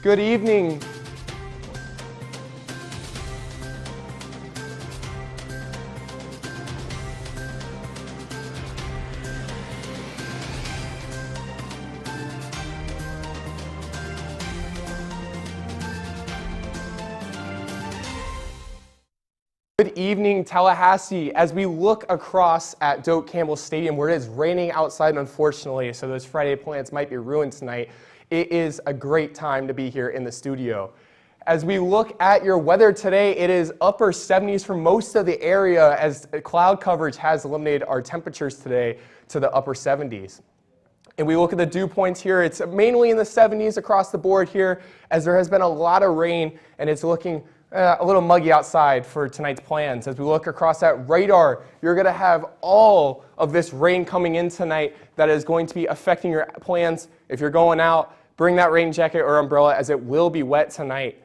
Good evening. Good evening, Tallahassee. As we look across at Doak Campbell Stadium, where it is raining outside, unfortunately, so those Friday plans might be ruined tonight, it is a great time to be here in the studio. As we look at your weather today, it is upper 70s for most of the area, as cloud coverage has eliminated our temperatures today to the upper 70s. And we look at the dew points here, it's mainly in the 70s across the board here, as there has been a lot of rain, and it's looking a little muggy outside for tonight's plans. As we look across that radar, you're going to have all of this rain coming in tonight that is going to be affecting your plans. If you're going out, bring that rain jacket or umbrella, as it will be wet tonight.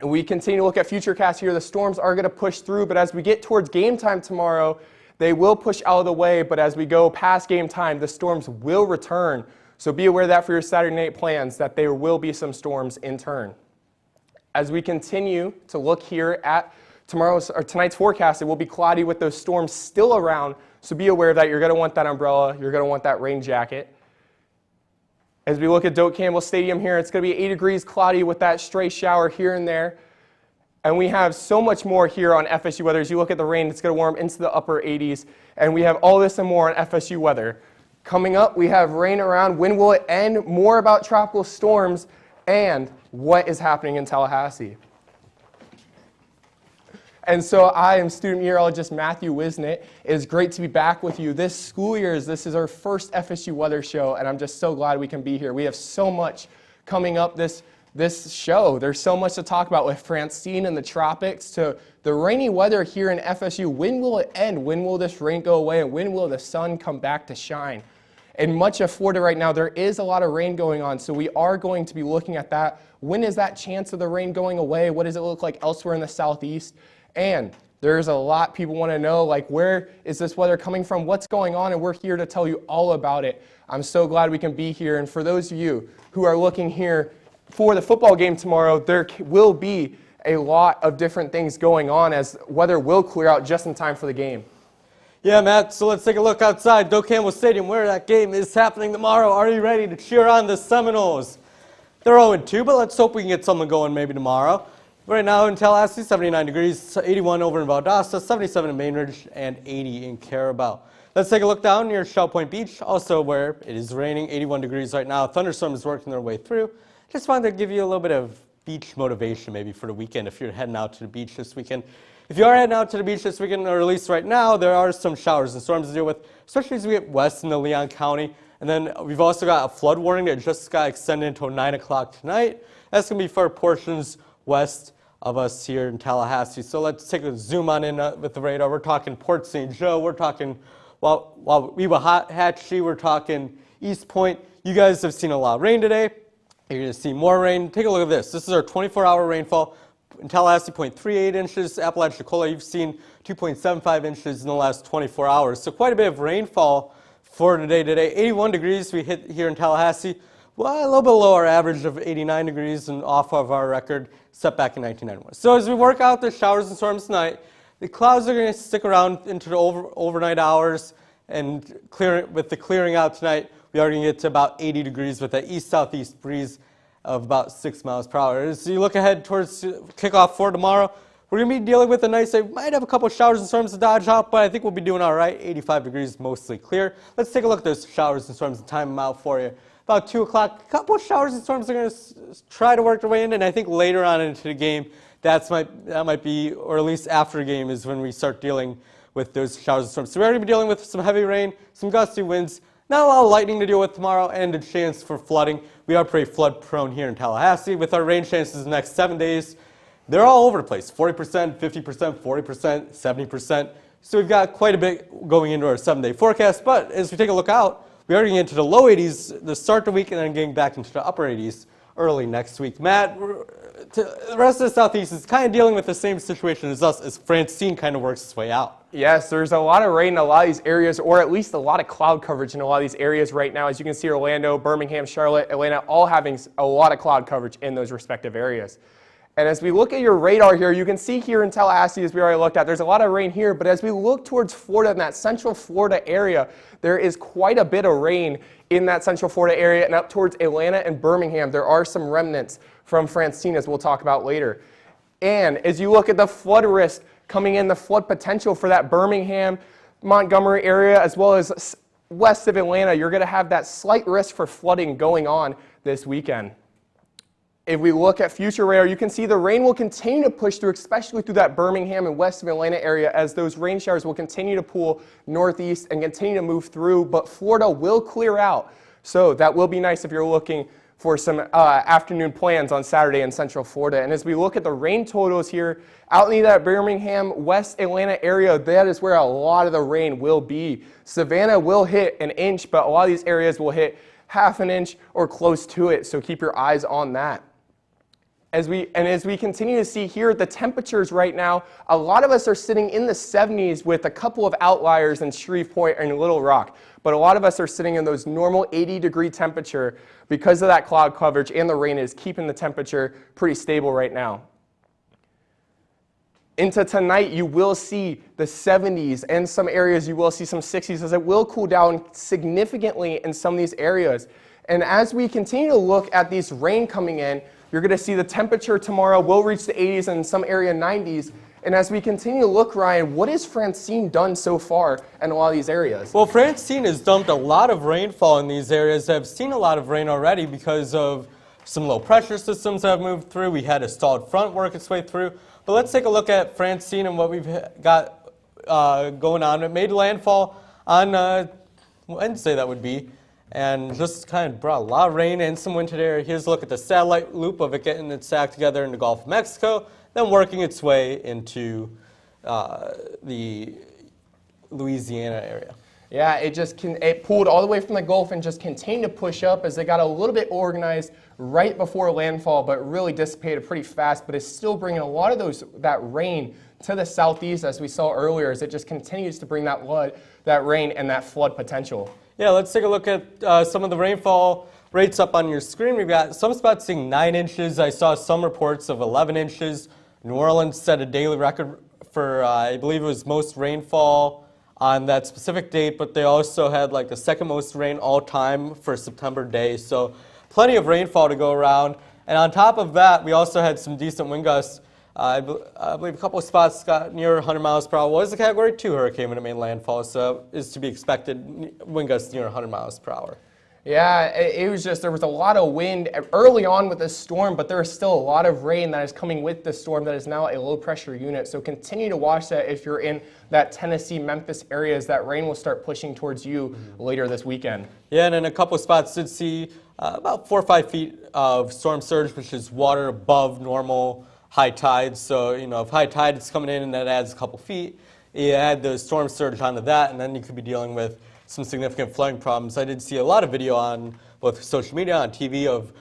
And we continue to look at futurecast here. The storms are going to push through, but as we get towards game time tomorrow, they will push out of the way. But as we go past game time, the storms will return. So be aware of that for your Saturday night plans, that there will be some storms in turn. As we continue to look here at tonight's forecast, it will be cloudy with those storms still around, so be aware of that. You're going to want that umbrella, you're going to want that rain jacket. As we look at Doak Campbell Stadium here, it's going to be 8 degrees cloudy with that stray shower here and there. And we have so much more here on FSU weather. As you look at the rain, it's going to warm into the upper 80s. And we have all this and more on FSU weather. Coming up, we have rain around. When will it end? More about tropical storms and what is happening in Tallahassee. And so I am student meteorologist Matthew Wisnett. It is great to be back with you. This school year, this is our first FSU weather show, and I'm just so glad we can be here. We have so much coming up this show. There's so much to talk about, with Francine and the tropics to the rainy weather here in FSU. When will it end? When will this rain go away? And when will the sun come back to shine? In much of Florida right now, there is a lot of rain going on, so we are going to be looking at that. When is that chance of the rain going away? What does it look like elsewhere in the southeast? And there's a lot people want to know, like, where is this weather coming from? What's going on? And we're here to tell you all about it. I'm so glad we can be here. And for those of you who are looking here for the football game tomorrow, there will be a lot of different things going on, as weather will clear out just in time for the game. Yeah, Matt, so let's take a look outside Doak Campbell Stadium, where that game is happening tomorrow. Are you ready to cheer on the Seminoles? They're 0-2, but let's hope we can get something going maybe tomorrow. Right now in Tallahassee, 79 degrees, 81 over in Valdosta, 77 in Bainbridge, and 80 in Carabao. Let's take a look down near Shell Point Beach, also where it is raining, 81 degrees right now. Thunderstorms working their way through. Just wanted to give you a little bit of beach motivation maybe for the weekend if you're heading out to the beach this weekend. If you are heading out to the beach this weekend, or at least right now, there are some showers and storms to deal with, especially as we get west into Leon County. And then we've also got a flood warning that just got extended until 9 o'clock tonight. That's going to be for portions west of us here in Tallahassee. So let's take a zoom on in with the radar. We're talking Port St. Joe. We're talking Waxahachie. We're talking East Point. You guys have seen a lot of rain today. You're going to see more rain. Take a look at this. This is our 24-hour rainfall. In Tallahassee, 0.38 inches. Apalachicola, you've seen 2.75 inches in the last 24 hours. So quite a bit of rainfall for today. 81 degrees we hit here in Tallahassee. Well, a little bit below our average of 89 degrees and off of our record set back in 1991. So as we work out the showers and storms tonight, the clouds are going to stick around into the overnight hours, and with the clearing out tonight, we are going to get to about 80 degrees with that east-southeast breeze of about 6 miles per hour. As you look ahead towards kickoff for tomorrow, we're going to be dealing with a nice day. Might have a couple showers and storms to dodge out, but I think we'll be doing all right. 85 degrees, mostly clear. Let's take a look at those showers and storms and time them out for you. About 2 o'clock, a couple of showers and storms are going to try to work their way in, and I think later on into the game, that might be, or at least after the game, is when we start dealing with those showers and storms. So we're going to be dealing with some heavy rain, some gusty winds, not a lot of lightning to deal with tomorrow, and a chance for flooding. We are pretty flood prone here in Tallahassee. With our rain chances the next 7 days, they're all over the place. 40%, 50%, 40%, 70%. So we've got quite a bit going into our 7-day forecast. But as we take a look out, we are getting into the low 80s to start the week, and then getting back into the upper 80s early next week. Matt, the rest of the Southeast is kind of dealing with the same situation as us, as Francine kind of works its way out. Yes, there's a lot of rain in a lot of these areas, or at least a lot of cloud coverage in a lot of these areas right now. As you can see, Orlando, Birmingham, Charlotte, Atlanta, all having a lot of cloud coverage in those respective areas. And as we look at your radar here, you can see here in Tallahassee, as we already looked at, there's a lot of rain here. But as we look towards Florida, in that central Florida area, there is quite a bit of rain in that central Florida area. And up towards Atlanta and Birmingham, there are some remnants from Francine, as we'll talk about later. And as you look at the flood risk coming in, the flood potential for that Birmingham, Montgomery area, as well as west of Atlanta, you're going to have that slight risk for flooding going on this weekend. If we look at future radar, you can see the rain will continue to push through, especially through that Birmingham and west of Atlanta area, as those rain showers will continue to pool northeast and continue to move through, but Florida will clear out. So that will be nice if you're looking for some afternoon plans on Saturday in central Florida. And as we look at the rain totals here, out in that Birmingham, west Atlanta area, that is where a lot of the rain will be. Savannah will hit an inch, but a lot of these areas will hit half an inch or close to it, so keep your eyes on that. As we continue to see here, the temperatures right now, a lot of us are sitting in the 70s with a couple of outliers in Shreveport and Little Rock. But a lot of us are sitting in those normal 80-degree temperature because of that cloud coverage, and the rain is keeping the temperature pretty stable right now. Into tonight, you will see the 70s, and some areas you will see some 60s, as it will cool down significantly in some of these areas. And as we continue to look at these rain coming in, you're going to see the temperature tomorrow will reach the 80s and in some area 90s. And as we continue to look, Ryan, what has Francine done so far in a lot of these areas? Well, Francine has dumped a lot of rainfall in these areas. I've seen a lot of rain already because of some low pressure systems that have moved through. We had a stalled front work its way through. But let's take a look at Francine and what we've got going on. It made landfall on Wednesday, that would be. And just kind of brought a lot of rain and some wind today. Here's a look at the satellite loop of it getting its act together in the Gulf of Mexico, then working its way into the Louisiana area. Yeah, it pulled all the way from the Gulf and just continued to push up as they got a little bit organized right before landfall, but really dissipated pretty fast. But it's still bringing a lot of that rain to the southeast, as we saw earlier, as it just continues to bring that rain and that flood potential. Yeah, let's take a look at some of the rainfall rates up on your screen. We've got some spots seeing 9 inches. I saw some reports of 11 inches. New Orleans set a daily record for, I believe it was most rainfall on that specific date, but they also had like the second most rain all time for September day. So plenty of rainfall to go around. And on top of that, we also had some decent wind gusts. I believe a couple of spots got near 100 miles per hour. Was a Category 2 hurricane when it made landfall, so is to be expected wind gusts near 100 miles per hour. Yeah, it was just, there was a lot of wind early on with this storm, but there is still a lot of rain that is coming with the storm that is now a low pressure unit. So continue to watch that if you're in that Tennessee, Memphis areas. That rain will start pushing towards you later this weekend. Yeah, and in a couple of spots did see about 4 or 5 feet of storm surge, which is water above normal high tide. So, if high tide is coming in and that adds a couple feet, you add the storm surge onto that, and then you could be dealing with some significant flooding problems. I did see a lot of video on both social media and on TV of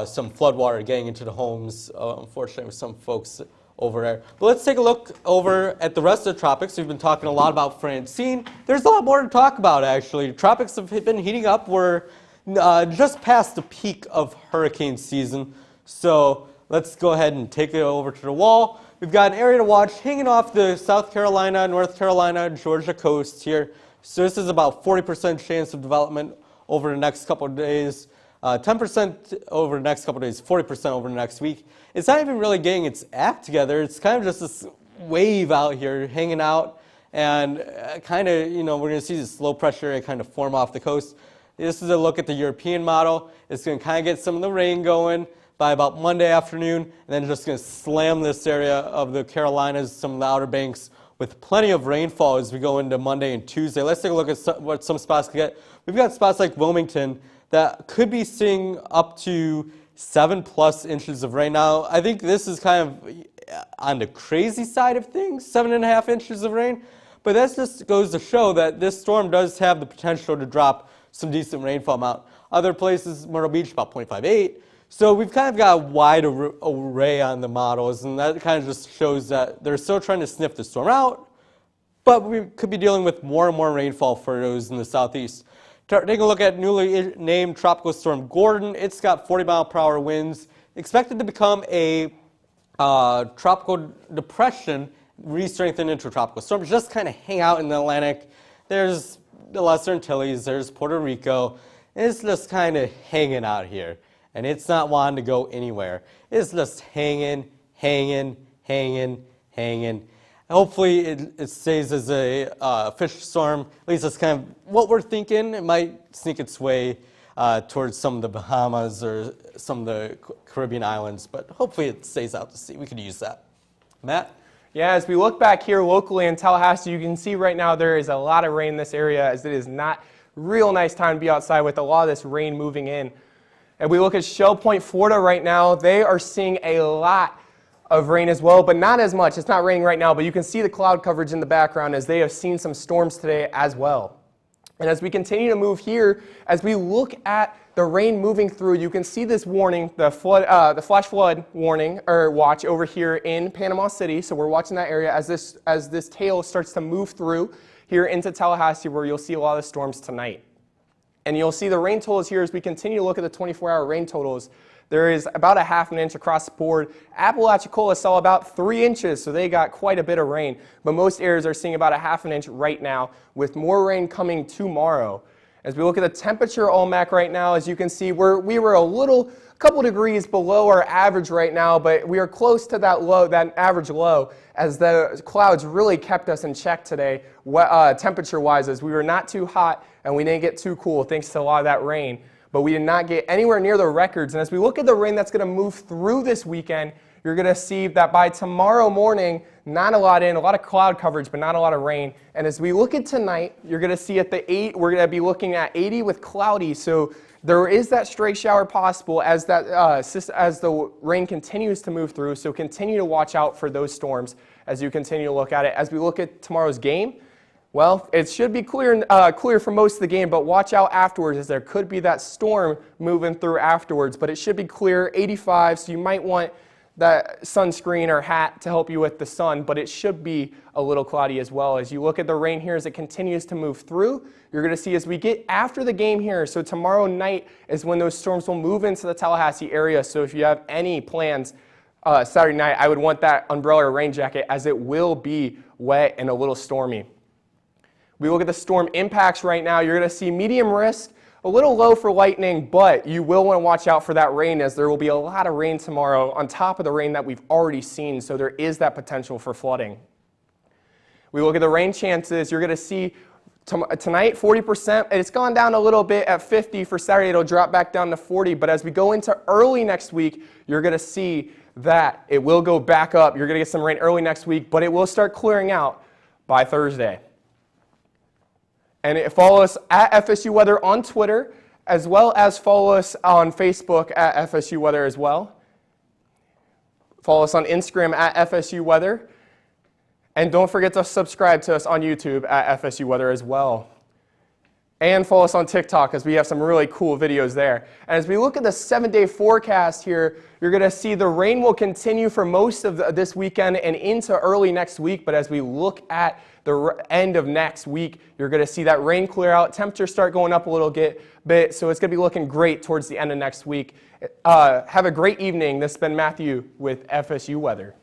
some floodwater getting into the homes, unfortunately, with some folks over there. But let's take a look over at the rest of the tropics. We've been talking a lot about Francine. There's a lot more to talk about, actually. Tropics have been heating up. We're just past the peak of hurricane season. So let's go ahead and take it over to the wall. We've got an area to watch hanging off the South Carolina, North Carolina, Georgia coast here. So this is about 40% chance of development over the next couple of days, 10% over the next couple of days, 40% over the next week. It's not even really getting its act together. It's kind of just this wave out here hanging out, and kind of, we're going to see this low pressure area kind of form off the coast. This is a look at the European model. It's going to kind of get some of the rain going by about Monday afternoon, and then just going to slam this area of the Carolinas, some of the Outer Banks, with plenty of rainfall as we go into Monday and Tuesday. Let's take a look at what some spots could get. We've got spots like Wilmington that could be seeing up to 7+ inches of rain. Now, I think this is kind of on the crazy side of things, 7.5 inches of rain, but that just goes to show that this storm does have the potential to drop some decent rainfall amount. Other places, Myrtle Beach, about 0.58. So we've kind of got a wide array on the models, and that kind of just shows that they're still trying to sniff the storm out, but we could be dealing with more and more rainfall for those in the southeast. Taking a look at newly named Tropical Storm Gordon. It's got 40-mile-per-hour winds, expected to become a tropical depression, re-strengthened into a tropical storm. Just kind of hang out in the Atlantic. There's the Lesser Antilles, there's Puerto Rico. It's just kind of hanging out here. And it's not wanting to go anywhere. It's just hanging. Hopefully it stays as a fish storm. At least that's kind of what we're thinking. It might sneak its way towards some of the Bahamas or some of the Caribbean islands, but hopefully it stays out to sea. We could use that. Matt? Yeah, as we look back here locally in Tallahassee, you can see right now there is a lot of rain in this area, as it is not real nice time to be outside with a lot of this rain moving in. And we look at Shell Point, Florida right now, they are seeing a lot of rain as well, but not as much. It's not raining right now, but you can see the cloud coverage in the background as they have seen some storms today as well. And as we continue to move here, as we look at the rain moving through, you can see this warning, the flash flood warning or watch over here in Panama City. So we're watching that area as this tail starts to move through here into Tallahassee, where you'll see a lot of storms tonight. And you'll see the rain totals here as we continue to look at the 24-hour rain totals. There is about a ½ inch across the board. Apalachicola saw about 3 inches, so they got quite a bit of rain. But most areas are seeing about a ½ inch right now, with more rain coming tomorrow. As we look at the temperature Olmec right now, as you can see, we were a couple degrees below our average right now, but we are close to that low, that average low, as the clouds really kept us in check today, temperature-wise, as we were not too hot and we didn't get too cool thanks to a lot of that rain. But we did not get anywhere near the records. And as we look at the rain that's going to move through this weekend, you're going to see that by tomorrow morning, not a lot of cloud coverage, but not a lot of rain. And as we look at tonight, you're going to see at the 8, we're going to be looking at 80 with cloudy. So there is that stray shower possible as the rain continues to move through. So continue to watch out for those storms as you continue to look at it. As we look at tomorrow's game, well, it should be clear for most of the game, but watch out afterwards, as there could be that storm moving through afterwards. But it should be clear, 85, so you might want that sunscreen or hat to help you with the sun, but it should be a little cloudy as well. As you look at the rain here as it continues to move through, you're going to see as we get after the game here, so tomorrow night is when those storms will move into the Tallahassee area. So if you have any plans Saturday night, I would want that umbrella or rain jacket, as it will be wet and a little stormy. We look at the storm impacts right now. You're going to see medium risk, a little low for lightning, but you will want to watch out for that rain, as there will be a lot of rain tomorrow on top of the rain that we've already seen, so there is that potential for flooding. We look at the rain chances. You're going to see tonight 40%. It's gone down a little bit at 50 for Saturday. It'll drop back down to 40, but as we go into early next week, you're going to see that it will go back up. You're going to get some rain early next week, but it will start clearing out by Thursday. And follow us at FSU Weather on Twitter, as well as follow us on Facebook at FSU Weather as well. Follow us on Instagram at FSU Weather. And don't forget to subscribe to us on YouTube at FSU Weather as well. And follow us on TikTok, as we have some really cool videos there. And as we look at the 7-day forecast here, you're going to see the rain will continue for most of this weekend and into early next week. But as we look at the end of next week, you're going to see that rain clear out, temperatures start going up a little bit, so it's going to be looking great towards the end of next week. Have a great evening. This has been Matthew with FSU Weather.